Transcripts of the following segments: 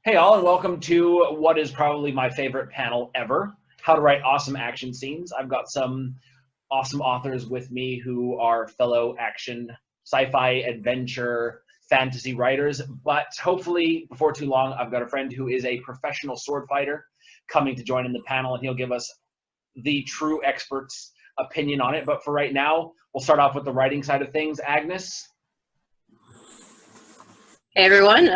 Hey all, and welcome to what is probably my favorite panel ever, How to Write Awesome Action Scenes. I've got some awesome authors with me who are fellow action, sci-fi, adventure, fantasy writers, but hopefully before too long, I've got a friend who is a professional sword fighter coming to join in the panel, and he'll give us the true expert's opinion on it. But for right now, we'll start off with the writing side of things. Agnes? Hey everyone.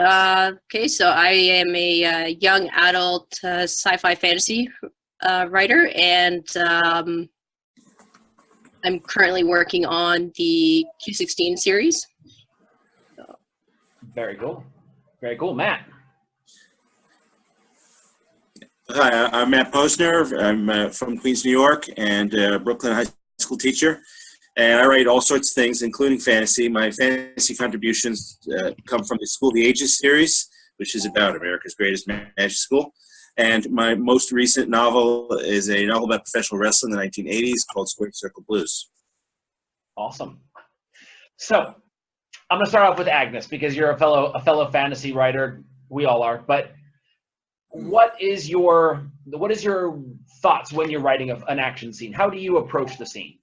Okay, so I am a young adult sci-fi fantasy writer, and I'm currently working on the Q16 series. Very cool. Very cool. Matt? Hi, I'm Matt Posner. I'm from Queens, New York, and a Brooklyn high school teacher. And I write all sorts of things, including fantasy. My fantasy contributions come from the School of the Ages series, which is about America's greatest magic school. And my most recent novel is a novel about professional wrestling in the 1980s called Square Circle Blues. Awesome. So I'm going to start off with Agnes because you're a fellow fantasy writer. We all are. But what is your thoughts when you're writing an action scene? How do you approach the scene?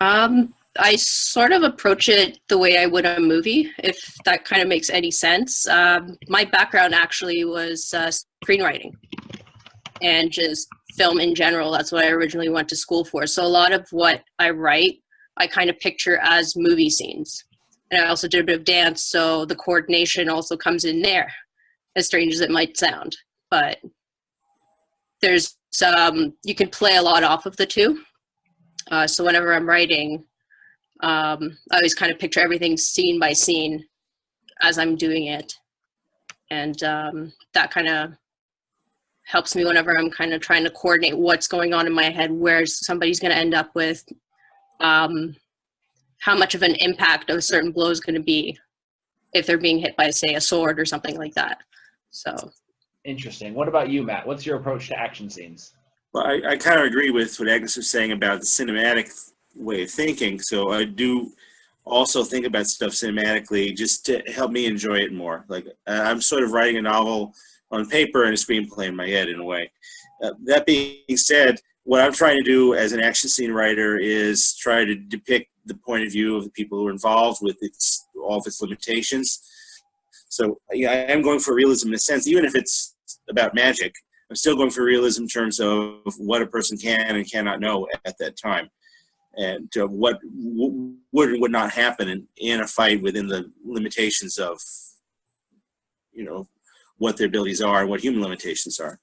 I sort of approach it the way I would a movie, if that kind of makes any sense. My background actually was screenwriting and just film in general. That's what I originally went to school for. So a lot of what I write, I kind of picture as movie scenes. And I also did a bit of dance, so the coordination also comes in there, as strange as it might sound. But there's you can play a lot off of the two. So whenever I'm writing, I always kind of picture everything scene by scene as I'm doing it. And that kind of helps me whenever I'm kind of trying to coordinate what's going on in my head, where somebody's going to end up with, how much of an impact a certain blow is going to be if they're being hit by, say, a sword or something like that. So interesting. What about you, Matt? What's your approach to action scenes? Well, I kind of agree with what Agnes was saying about the cinematic way of thinking. So I do also think about stuff cinematically just to help me enjoy it more. Like I'm sort of writing a novel on paper and a screenplay in my head in a way. That being said, what I'm trying to do as an action scene writer is try to depict the point of view of the people who are involved with all of its limitations. So yeah, I am going for realism in a sense, even if it's about magic. I'm still going for realism in terms of what a person can and cannot know at that time, and what would and would not happen in a fight within the limitations of, what their abilities are and what human limitations are.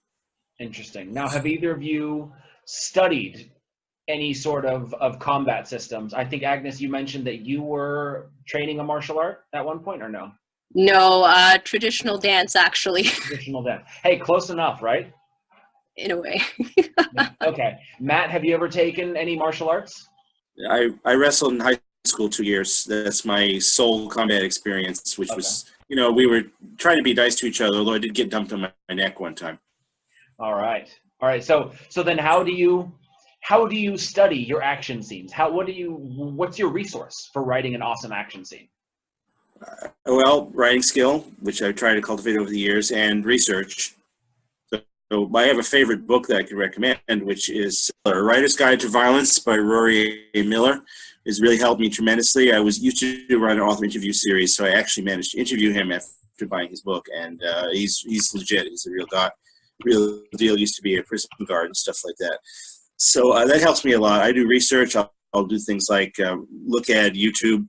Interesting. Now, have either of you studied any sort of combat systems? I think, Agnes, you mentioned that you were training a martial art at one point, or no? no, traditional dance, actually. Traditional dance. Hey, close enough, right? In a way. Okay. Matt, have you ever taken any martial arts? I wrestled in high school 2 years. That's my sole combat experience, which was, we were trying to be nice to each other, although I did get dumped on my neck one time. All right. So then how do you study your action scenes? What's your resource for writing an awesome action scene? Well, writing skill, which I've tried to cultivate over the years, and research. So I have a favorite book that I could recommend, which is A Writer's Guide to Violence by Rory A. Miller. It's really helped me tremendously. I used to run an author interview series, so I actually managed to interview him after buying his book, and he's legit. He's a real guy. Real deal. Used to be a prison guard and stuff like that. So that helps me a lot. I do research. I'll do things like look at YouTube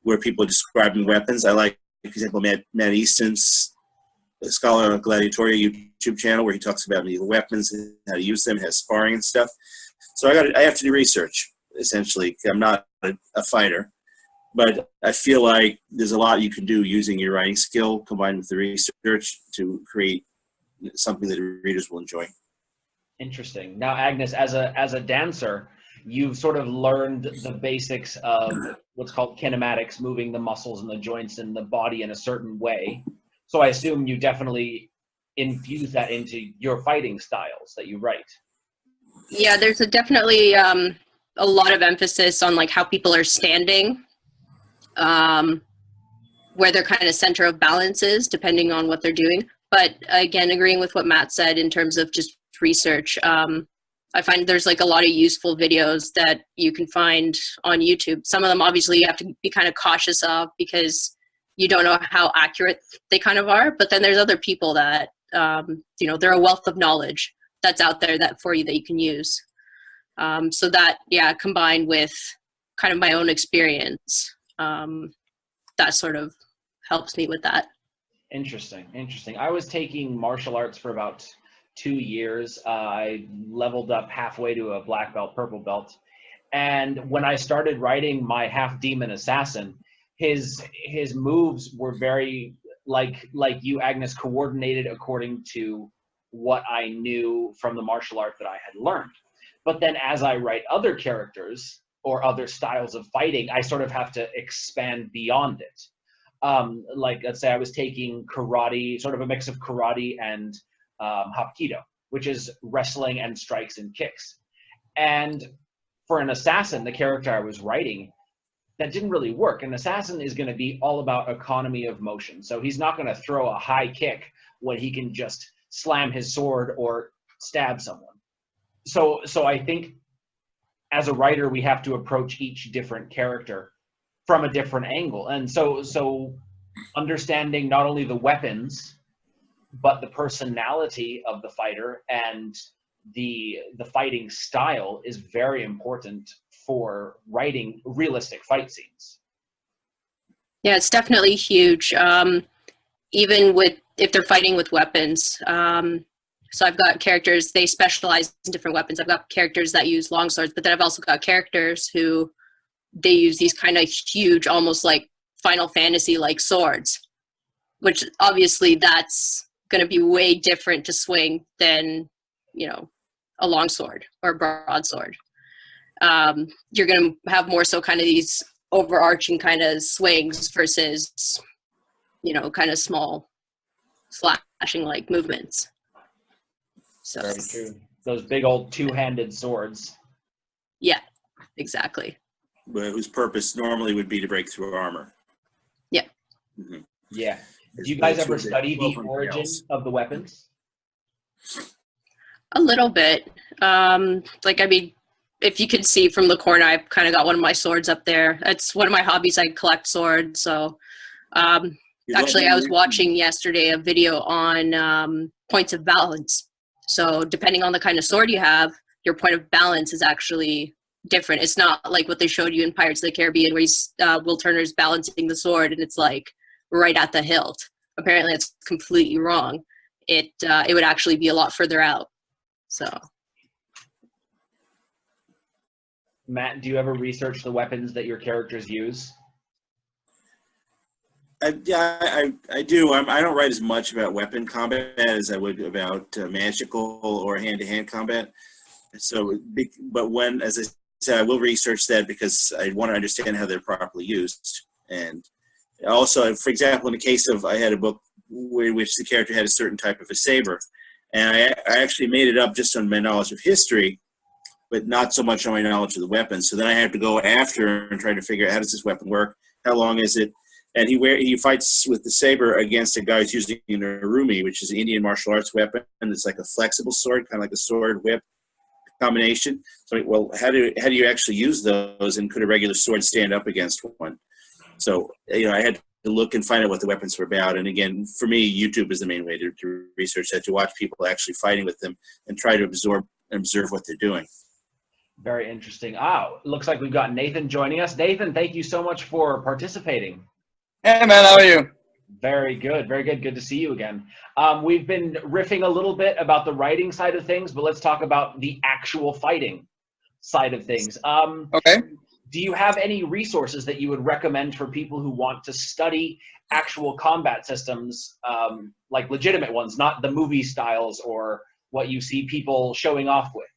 where people are describing weapons. I like, for example, Matt Easton's Scholar on Gladiatoria YouTube channel where he talks about medieval weapons and how to use them, has sparring and stuff. So I have to do research, essentially. I'm not a fighter, but I feel like there's a lot you can do using your writing skill combined with the research to create something that readers will enjoy. Interesting. Now, Agnes, as a dancer, you've sort of learned the basics of what's called kinematics, moving the muscles and the joints and the body in a certain way. So I assume you definitely infuse that into your fighting styles that you write. Yeah, there's definitely a lot of emphasis on like how people are standing. where their kind of center of balance is, depending on what they're doing. But again, agreeing with what Matt said in terms of just research, I find there's like a lot of useful videos that you can find on YouTube. Some of them obviously you have to be kind of cautious of because you don't know how accurate they kind of are. But then there's other people that, you know, they're a wealth of knowledge that's out there that for you that you can use. So that, yeah, combined with kind of my own experience, that sort of helps me with that. Interesting, interesting. I was taking martial arts for about 2 years. I leveled up halfway to a black belt, purple belt. And when I started writing my half demon assassin, his moves were very like you, Agnes, coordinated according to what I knew from the martial art that I had learned. But then as I write other characters or other styles of fighting, I sort of have to expand beyond it. Like, let's say I was taking karate, sort of a mix of karate and hapkido, which is wrestling and strikes and kicks. And for an assassin, the character I was writing, that didn't really work. An assassin is going to be all about economy of motion. So he's not going to throw a high kick when he can just slam his sword or stab someone. So I think as a writer, we have to approach each different character from a different angle. And so understanding not only the weapons, but the personality of the fighter and the fighting style is very important for writing realistic fight scenes. Yeah, it's definitely huge. Even if they're fighting with weapons. So I've got characters, they specialize in different weapons. I've got characters that use long swords, but then I've also got characters who they use these kind of huge, almost like Final Fantasy-like swords, which obviously that's going to be way different to swing than, you know, a long sword or a broadsword. You're going to have more so kind of these overarching kind of swings versus, you know, kind of small slashing like movements. So very true. Those big old two-handed swords. Yeah, exactly. Whose purpose normally would be to break through armor. Yeah. Mm-hmm. Yeah. Do you guys ever study the origin of the weapons? A little bit. Like, I mean, if you could see from the corner, I've kind of got one of my swords up there. It's one of my hobbies. I collect swords. So actually, I was watching yesterday a video on points of balance. So depending on the kind of sword you have, your point of balance is actually different. It's not like what they showed you in Pirates of the Caribbean where Will Turner's balancing the sword and it's like right at the hilt. Apparently it's completely wrong. It would actually be a lot further out. So Matt, do you ever research the weapons that your characters use? I do. I don't write as much about weapon combat as I would about magical or hand-to-hand combat. So, but when, as I said, I will research that because I want to understand how they're properly used. And also, for example, in the case of, I had a book in which the character had a certain type of a saber, and I actually made it up just on my knowledge of history, but not so much on my knowledge of the weapon. So then I had to go after and try to figure out how does this weapon work, how long is it, and he fights with the saber against a guy who's using an urumi, which is an Indian martial arts weapon, and it's like a flexible sword, kind of like a sword whip combination. So, well, how do you actually use those, and could a regular sword stand up against one? So, you know, I had to look and find out what the weapons were about. And again, for me, YouTube is the main way to research that, to watch people actually fighting with them and try to observe what they're doing. Very interesting. Oh, looks like we've got Nathan joining us. Nathan, thank you so much for participating. Hey, man, how are you? Very good, very good. Good to see you again. We've been riffing a little bit about the writing side of things, but let's talk about the actual fighting side of things. Okay. Do you have any resources that you would recommend for people who want to study actual combat systems, like legitimate ones, not the movie styles or what you see people showing off with?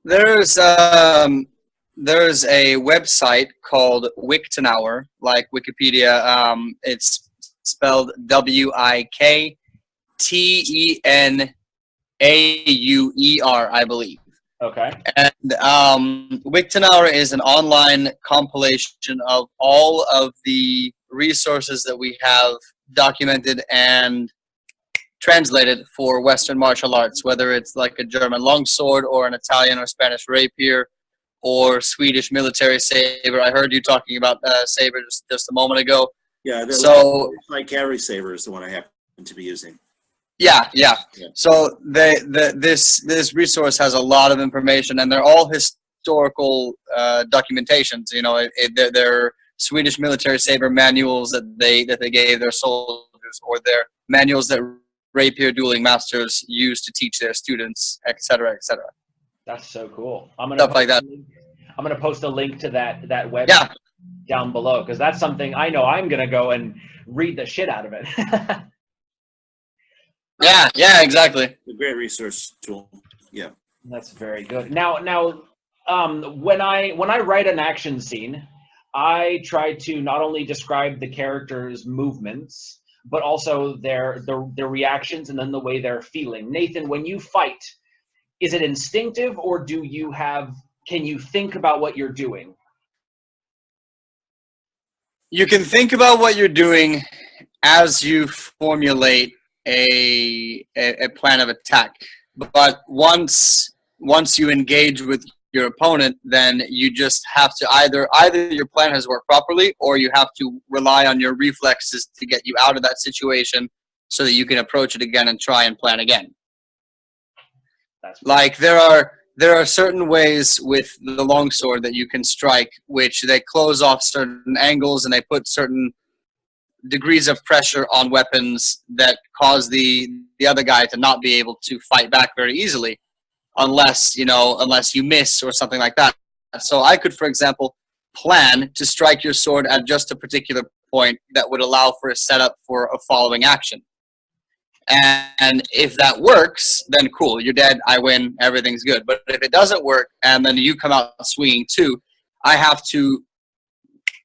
There's a website called Wiktenauer, like Wikipedia. It's spelled Wiktenauer, I believe. Okay. And Wiktenauer is an online compilation of all of the resources that we have documented and translated for Western martial arts, whether it's like a German longsword or an Italian or Spanish rapier or Swedish military saber. I heard you talking about saber just a moment ago. Yeah, so like cavalry saber is the one I happen to be using. Yeah. So this resource has a lot of information, and they're all historical documentations. You know, they're Swedish military saber manuals that they gave their soldiers, or their manuals that rapier dueling masters use to teach their students, etc., etc. That's so cool. I'm gonna Stuff like that. I'm gonna post a link to that website Yeah. down below, because that's something I know I'm gonna go and read the shit out of it. Yeah, exactly. A great resource tool. Yeah. That's very good. Now, when I write an action scene, I try to not only describe the characters' movements, but also their reactions and then the way they're feeling. Nathan, when you fight, is it instinctive, or can you think about what you're doing? You can think about what you're doing as you formulate a plan of attack. But once you engage with your opponent, then you just have to either your plan has worked properly, or you have to rely on your reflexes to get you out of that situation so that you can approach it again and try and plan again. Like there are certain ways with the longsword that you can strike, which they close off certain angles and they put certain degrees of pressure on weapons that cause the other guy to not be able to fight back very easily, unless you miss or something like that. So I could, for example, plan to strike your sword at just a particular point that would allow for a setup for a following action. And if that works, then cool, you're dead, I win, everything's good. But if it doesn't work and then you come out swinging too, I have to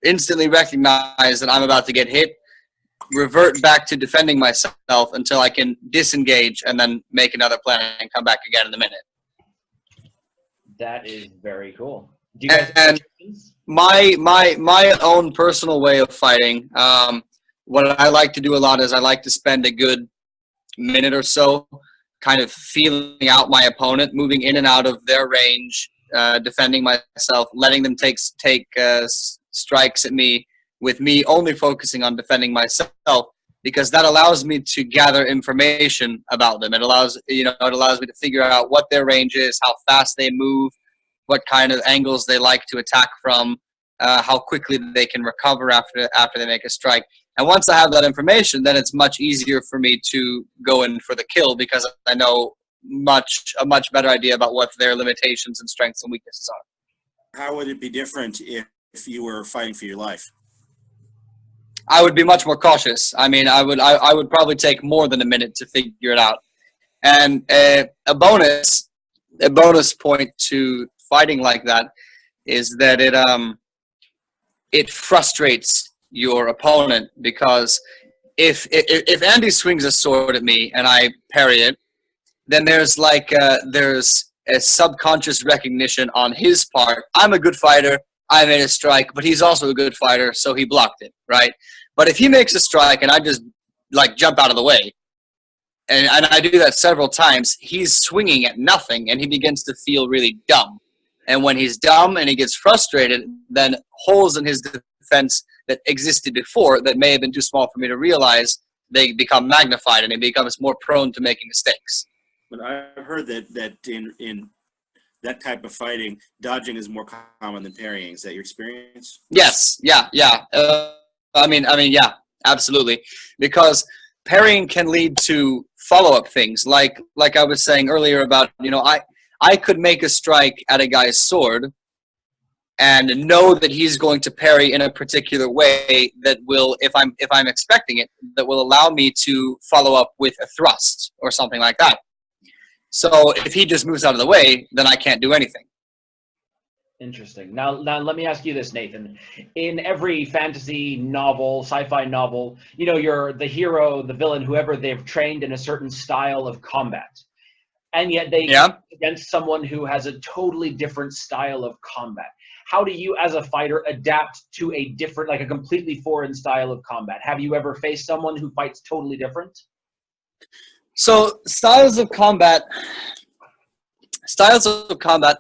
instantly recognize that I'm about to get hit, revert back to defending myself until I can disengage, and then make another plan and come back again in a minute. That is very cool. Do you guys and my own personal way of fighting, what I like to do a lot is I like to spend a good minute or so kind of feeling out my opponent, moving in and out of their range, defending myself, letting them take strikes at me, with me only focusing on defending myself, because that allows me to gather information about them. It allows me to figure out what their range is, how fast they move, what kind of angles they like to attack from, how quickly they can recover after they make a strike. And once I have that information, then it's much easier for me to go in for the kill, because I know a much better idea about what their limitations and strengths and weaknesses are. How would it be different if you were fighting for your life? I would be much more cautious. I mean, I would probably take more than a minute to figure it out. And a bonus point to fighting like that is that it frustrates your opponent, because if Andy swings a sword at me and I parry it, then there's a subconscious recognition on his part. I'm a good fighter, I made a strike, but he's also a good fighter, so he blocked it, right? But if he makes a strike and I just jump out of the way, and I do that several times, he's swinging at nothing and he begins to feel really dumb. And when he's dumb and he gets frustrated, then holes in his defense that existed before that may have been too small for me to realize, they become magnified and he becomes more prone to making mistakes. But I've heard that in that type of fighting, dodging is more common than parrying. Is that your experience? Yes. Yeah. I mean, yeah, absolutely. Because parrying can lead to follow-up things, like I was saying earlier about, I could make a strike at a guy's sword and know that he's going to parry in a particular way that will, if I'm expecting it, that will allow me to follow up with a thrust or something like that. So if he just moves out of the way, then I can't do anything. Interesting. Now let me ask you this, Nathan. In every fantasy novel, sci-fi novel, you're the hero, the villain, whoever, they've trained in a certain style of combat. And yet they against someone who has a totally different style of combat. how do you as a fighter adapt to a different, like a completely foreign style of combat? Have you ever faced someone who fights totally different? So styles of combat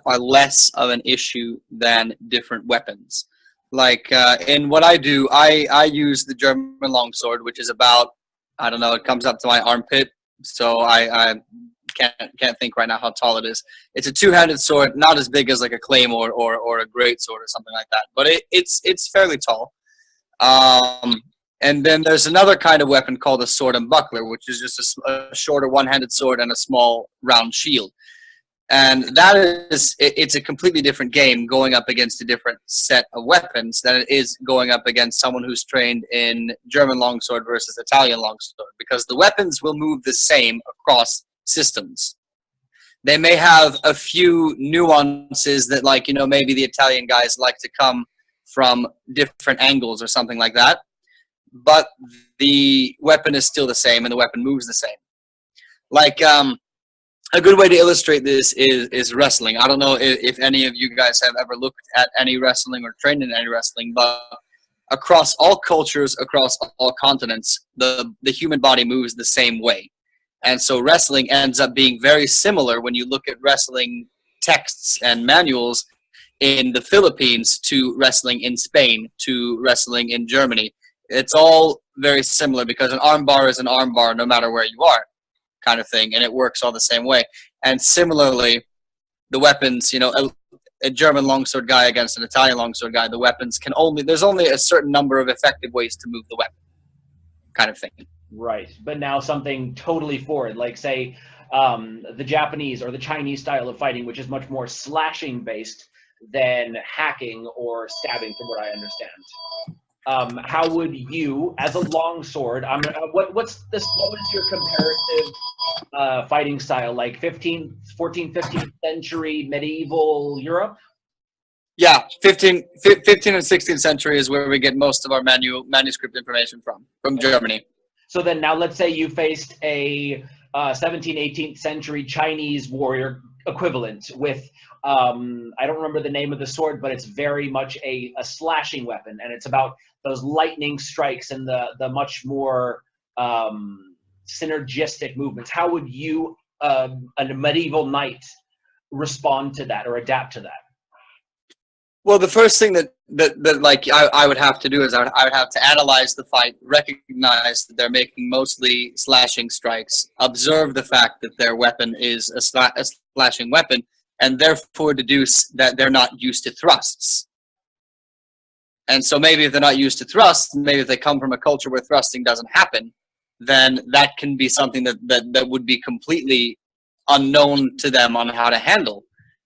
are less of an issue than different weapons. Like in what I do, I use the German longsword, which is about, I don't know, it comes up to my armpit. So I can't think right now how tall it is. It's a two-handed sword, not as big as like a claymore or a great sword or something like that, but it's fairly tall. And then there's another kind of weapon called a sword and buckler, which is just a shorter one-handed sword and a small round shield. And it's a completely different game going up against a different set of weapons than it is going up against someone who's trained in German longsword versus Italian longsword, because the weapons will move the same across systems. They may have a few nuances that, like, you know, maybe the Italian guys like to come from different angles or something like that, but the weapon is still the same and the weapon moves the same. Like, a good way to illustrate this is wrestling. I don't know if any of you guys have ever looked at any wrestling or trained in any wrestling, but across all cultures, across all continents, the human body moves the same way. And so wrestling ends up being very similar when you look at wrestling texts and manuals in the Philippines to wrestling in Spain to wrestling in Germany. It's all very similar because an arm bar is an arm bar no matter where you are, kind of thing, and it works all the same way. And similarly, the weapons, you know, a German longsword guy against an Italian longsword guy, the weapons there's only a certain number of effective ways to move the weapon, kind of thing. Right, but now something totally foreign, like say the Japanese or the Chinese style of fighting, which is much more slashing based than hacking or stabbing, from what I understand. How would you, as a longsword, what is your comparative fighting style, like 14th, 15th century medieval Europe? Yeah, 15th and 16th century is where we get most of our manuscript information from Germany. So then now let's say you faced a 17th, 18th century Chinese warrior equivalent with, I don't remember the name of the sword, but it's very much a slashing weapon, and it's about those lightning strikes and the much more synergistic movements. How would you, a medieval knight, respond to that or adapt to that? Well, the first thing that like I would have to do is I would have to analyze the fight, recognize that they're making mostly slashing strikes, observe the fact that their weapon is a slashing weapon, and therefore deduce that they're not used to thrusts. And so maybe if they're not used to thrusts, maybe if they come from a culture where thrusting doesn't happen, then that can be something that would be completely unknown to them on how to handle.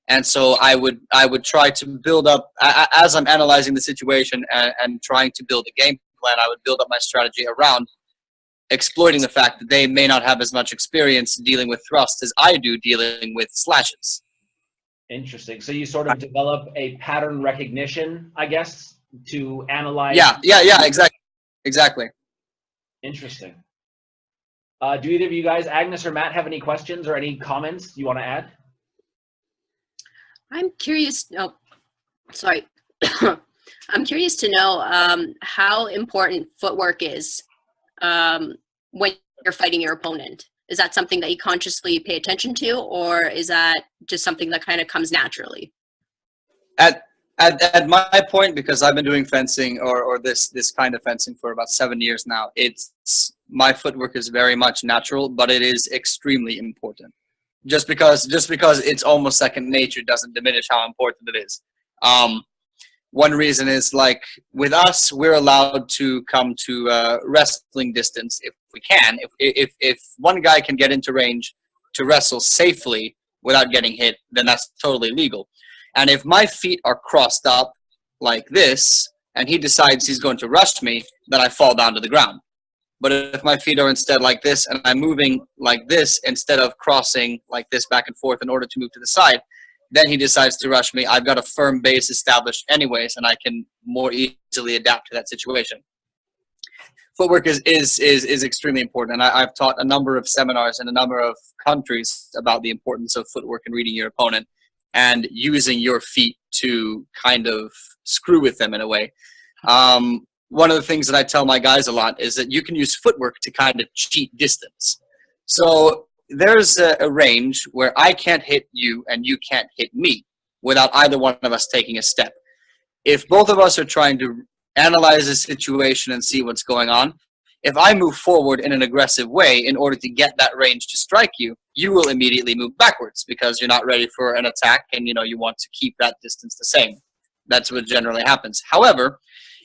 And so I would try to build up, as I'm analyzing the situation and trying to build a game plan, I would build up my strategy around exploiting the fact that they may not have as much experience dealing with thrusts as I do dealing with slashes. Interesting. So you sort of develop a pattern recognition, I guess, to analyze. Yeah, exactly. Interesting. Do either of you guys, Agnes or Matt, have any questions or any comments you want to add? I'm curious. Oh, sorry. I'm curious to know how important footwork is when you're fighting your opponent. Is that something that you consciously pay attention to, or is that just something that kind of comes naturally? At my point, because I've been doing fencing or this kind of fencing for about 7 years now, my footwork is very much natural, but it is extremely important. Just because it's almost second nature doesn't diminish how important it is. One reason is, like, with us, we're allowed to come to wrestling distance if we can. If one guy can get into range to wrestle safely without getting hit, then that's totally legal. And if my feet are crossed up like this, and he decides he's going to rush me, then I fall down to the ground. But if my feet are instead like this, and I'm moving like this instead of crossing like this back and forth in order to move to the side, then he decides to rush me. I've got a firm base established anyways, and I can more easily adapt to that situation. Footwork is extremely important, and I've taught a number of seminars in a number of countries about the importance of footwork and reading your opponent. and using your feet to kind of screw with them in a way. One of the things that I tell my guys a lot is that you can use footwork to kind of cheat distance. So there's a range where I can't hit you and you can't hit me without either one of us taking a step. If both of us are trying to analyze the situation and see what's going on, if I move forward in an aggressive way in order to get that range to strike you, you will immediately move backwards because you're not ready for an attack and you want to keep that distance the same. That's what generally happens. However,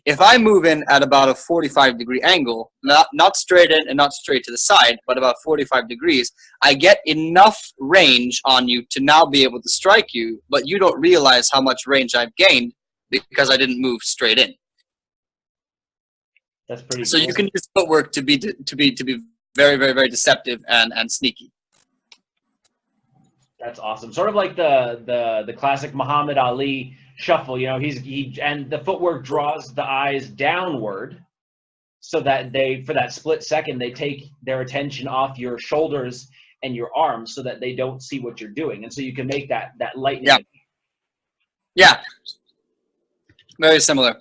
if I move in at about a 45-degree angle, not straight in and not straight to the side, but about 45 degrees, I get enough range on you to now be able to strike you, but you don't realize how much range I've gained because I didn't move straight in. That's pretty So cool. you can use footwork to be very, very, very deceptive and sneaky. That's awesome. Sort of like the classic Muhammad Ali shuffle. And the footwork draws the eyes downward, so that for that split second they take their attention off your shoulders and your arms, so that they don't see what you're doing, and so you can make that lightning. Yeah. Very similar.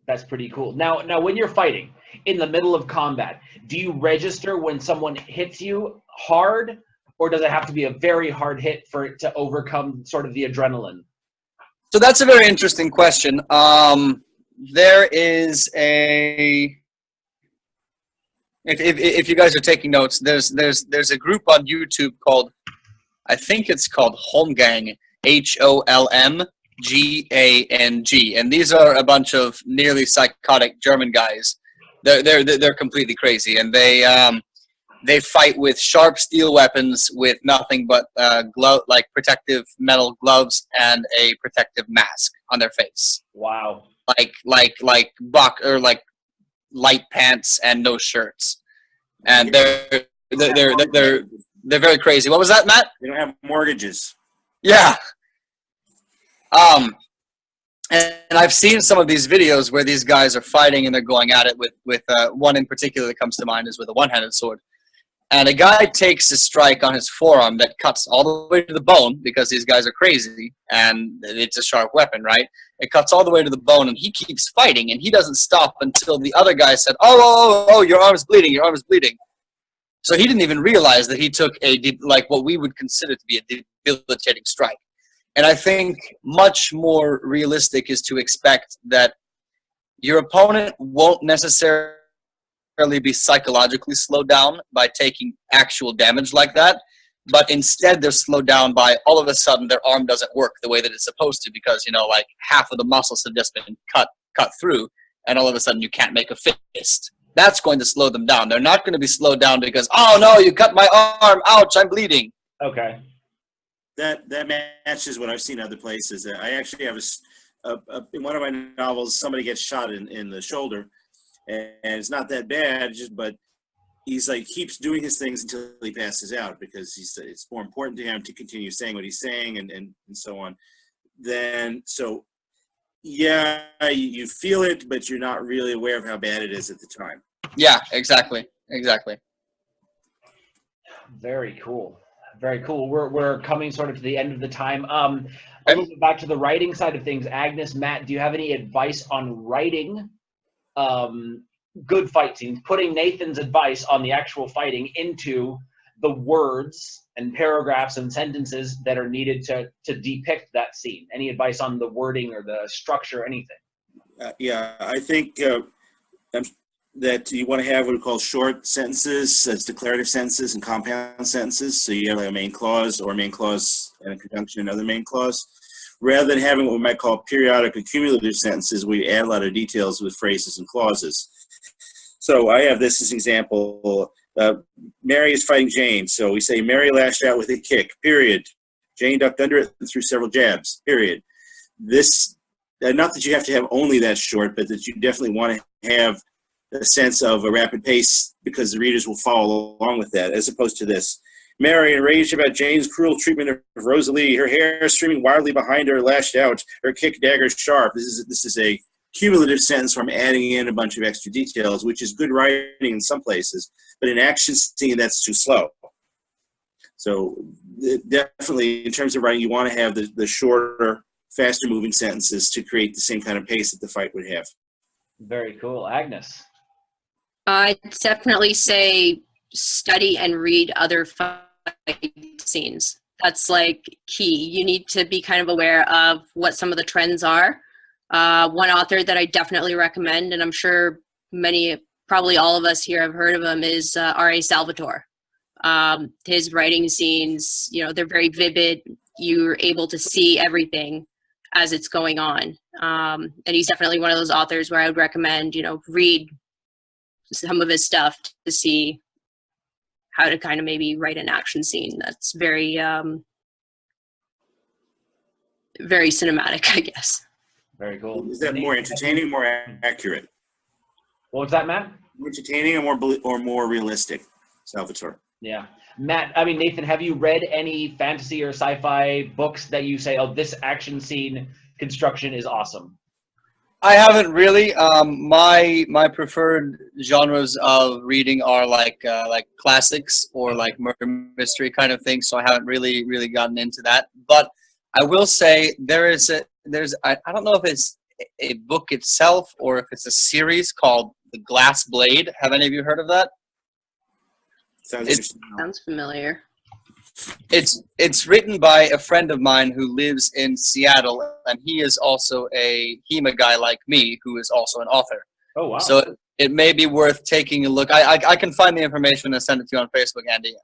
That's pretty cool. Now, when you're fighting in the middle of combat, do you register when someone hits you hard, or does it have to be a very hard hit for it to overcome sort of the adrenaline? So that's a very interesting question. There is if you guys are taking notes, there's a group on YouTube called, I think it's called Holmgang, HOLMGANG, and these are a bunch of nearly psychotic German guys. They're completely crazy, and they fight with sharp steel weapons with nothing but protective metal gloves and a protective mask on their face. Wow. Like light pants and no shirts, and they're very crazy. What was that, Matt? They don't have mortgages. Yeah. And I've seen some of these videos where these guys are fighting and they're going at it with one in particular that comes to mind is with a one-handed sword. And a guy takes a strike on his forearm that cuts all the way to the bone because these guys are crazy and it's a sharp weapon, right? It cuts all the way to the bone and he keeps fighting and he doesn't stop until the other guy said, oh, your arm's bleeding, your arm's bleeding. So he didn't even realize that he took what we would consider to be a debilitating strike. And I think much more realistic is to expect that your opponent won't necessarily be psychologically slowed down by taking actual damage like that, but instead they're slowed down by all of a sudden their arm doesn't work the way that it's supposed to because, half of the muscles have just been cut through, and all of a sudden you can't make a fist. That's going to slow them down. They're not going to be slowed down because, oh no, you cut my arm, ouch, I'm bleeding. Okay. That matches what I've seen other places. I actually have in one of my novels, somebody gets shot in the shoulder, and it's not that bad, but he's keeps doing his things until he passes out because it's more important to him to continue saying what he's saying and so on. So you feel it, but you're not really aware of how bad it is at the time. Yeah, exactly. Very cool. Very cool. We're coming sort of to the end of the time. A little bit back to the writing side of things. Agnes, Matt, do you have any advice on writing good fight scenes, putting Nathan's advice on the actual fighting into the words and paragraphs and sentences that are needed to depict that scene? Any advice on the wording or the structure, anything? I think that you want to have what we call short sentences, as declarative sentences and compound sentences. So you have a main clause or a main clause and a conjunction and another main clause. Rather than having what we might call periodic or cumulative sentences, we add a lot of details with phrases and clauses. So I have this as an example. Mary is fighting Jane. So we say, Mary lashed out with a kick, period. Jane ducked under it and threw several jabs, period. This, not that you have to have only that short, but that you definitely want to have a sense of a rapid pace because the readers will follow along with that, as opposed to this. Mary, enraged about Jane's cruel treatment of Rosalie, her hair streaming wildly behind her, lashed out, her kick dagger sharp. This is a cumulative sentence where I'm adding in a bunch of extra details, which is good writing in some places, but in action scene, that's too slow. So definitely in terms of writing, you want to have the shorter, faster moving sentences to create the same kind of pace that the fight would have. Very cool. Agnes? I'd definitely say study and read other fight scenes. That's like key. You need to be kind of aware of what some of the trends are. One author that I definitely recommend, and I'm sure probably all of us here have heard of him, is R.A. Salvatore. His writing scenes, they're very vivid. You're able to see everything as it's going on. And he's definitely one of those authors where I would recommend, read some of his stuff to see how to kind of maybe write an action scene that's very, very cinematic, I guess. Very cool. Is that more entertaining, more accurate? What was that, Matt? More entertaining or more realistic, Salvatore? Yeah. Nathan, have you read any fantasy or sci-fi books that you say, oh, this action scene construction is awesome? I haven't really. My preferred genres of reading are like classics or like murder mystery kind of thing. So I haven't really gotten into that. But I will say I don't know if it's a book itself or if it's a series called The Glass Blade. Have any of you heard of that? Sounds familiar. It's written by a friend of mine who lives in Seattle, and he is also a HEMA guy like me, who is also an author. Oh, wow. So it may be worth taking a look. I can find the information and send it to you on Facebook, Andy.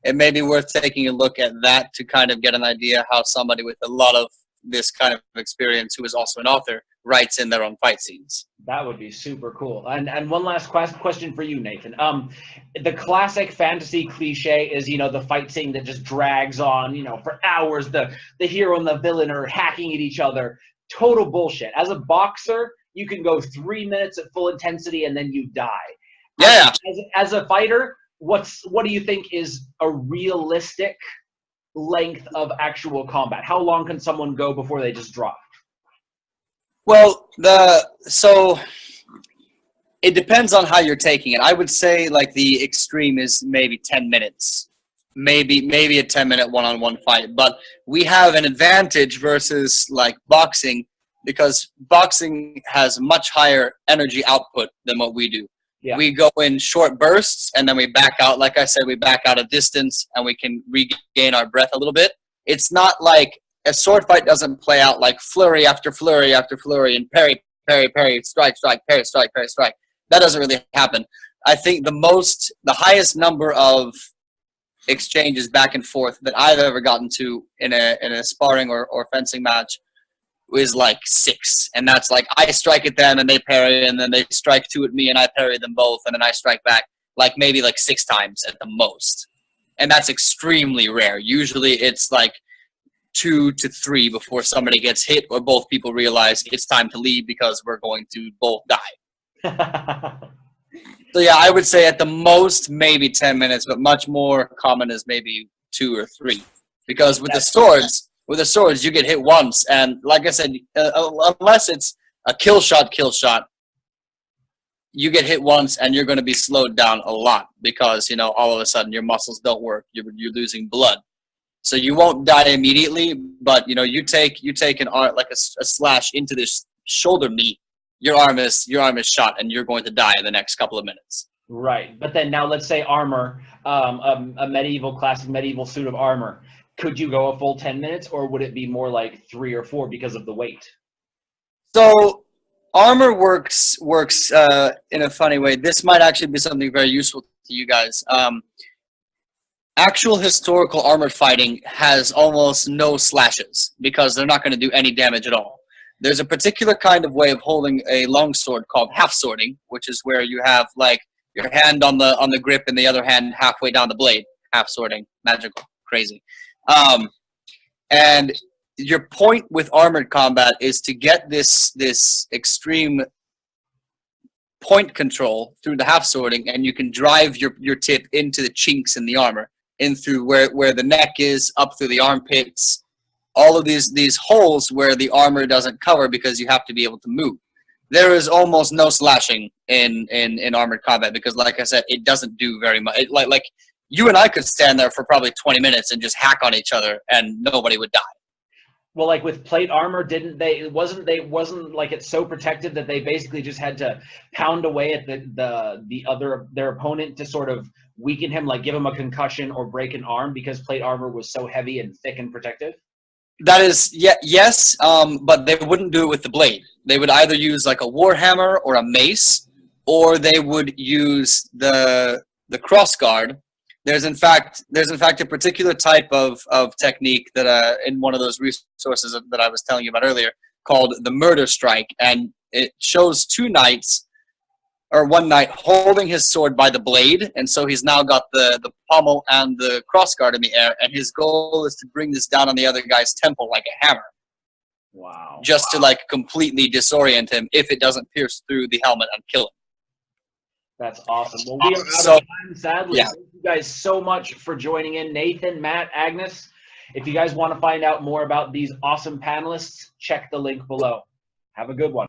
It may be worth taking a look at that to kind of get an idea how somebody with a lot of this kind of experience, who is also an author, writes in their own fight scenes. That would be super cool. And one last question for you, Nathan. The classic fantasy cliche is, the fight scene that just drags on, for hours. The hero and the villain are hacking at each other. Total bullshit. As a boxer, you can go 3 minutes at full intensity and then you die. Yeah. As a fighter, what do you think is a realistic length of actual combat? How long can someone go before they just drop? Well, so it depends on how you're taking it. I would say like the extreme is maybe 10 minutes, maybe a 10-minute one-on-one fight. But we have an advantage versus like boxing because boxing has much higher energy output than what we do. Yeah. We go in short bursts and then we back out. Like I said, we back out a distance and we can regain our breath a little bit. It's not like a sword fight doesn't play out like flurry after flurry after flurry and parry, parry, parry, strike, strike, parry, strike, parry, strike. That doesn't really happen. I think the highest number of exchanges back and forth that I've ever gotten to in a sparring or fencing match is like 6. And that's like I strike at them and they parry and then they strike 2 at me and I parry them both and then I strike back like maybe like 6 times at the most. And that's extremely rare. Usually it's like 2 to 3 before somebody gets hit or both people realize it's time to leave because we're going to both die. So yeah, I would say at the most maybe 10 minutes, but much more common is maybe 2 or 3. Because with the swords you get hit once, and like I said, unless it's a kill shot, you get hit once and you're going to be slowed down a lot because all of a sudden your muscles don't work. You're losing blood. So you won't die immediately, but you take an arm like a slash into this shoulder knee, your arm is shot, and you're going to die in the next couple of minutes. Right, but then now let's say armor, a classic medieval suit of armor. Could you go a full 10 minutes, or would it be more like 3 or 4 because of the weight? So armor works in a funny way. This might actually be something very useful to you guys. Actual historical armored fighting has almost no slashes because they're not going to do any damage at all. There's a particular kind of way of holding a longsword called half swording, which is where you have like your hand on the grip and the other hand halfway down the blade. Half swording, magical, crazy. And your point with armored combat is to get this extreme point control through the half swording, and you can drive your tip into the chinks in the armor, in through where the neck is, up through the armpits, all of these holes where the armor doesn't cover because you have to be able to move. There is almost no slashing in armored combat because, like I said, it doesn't do very much. Like you and I could stand there for probably 20 minutes and just hack on each other, and nobody would die. Well, like with plate armor, didn't they? Wasn't like it's so protected that they basically just had to pound away at their opponent to sort of weaken him, like give him a concussion or break an arm because plate armor was so heavy and thick and protective? That is, yes, but they wouldn't do it with the blade. They would either use like a warhammer or a mace, or they would use the cross guard. There's in fact a particular type of technique that in one of those resources that I was telling you about earlier called the murder strike, and it shows two knights or one knight holding his sword by the blade, and so he's now got the pommel and the cross guard in the air, and his goal is to bring this down on the other guy's temple like a hammer. Wow. Just to like completely disorient him if it doesn't pierce through the helmet and kill him. That's awesome. Well, we are out So, of time, sadly. yeah. Thank you guys so much for joining in. Nathan, Matt, Agnes, if you guys want to find out more about these awesome panelists, check the link below. Have a good one.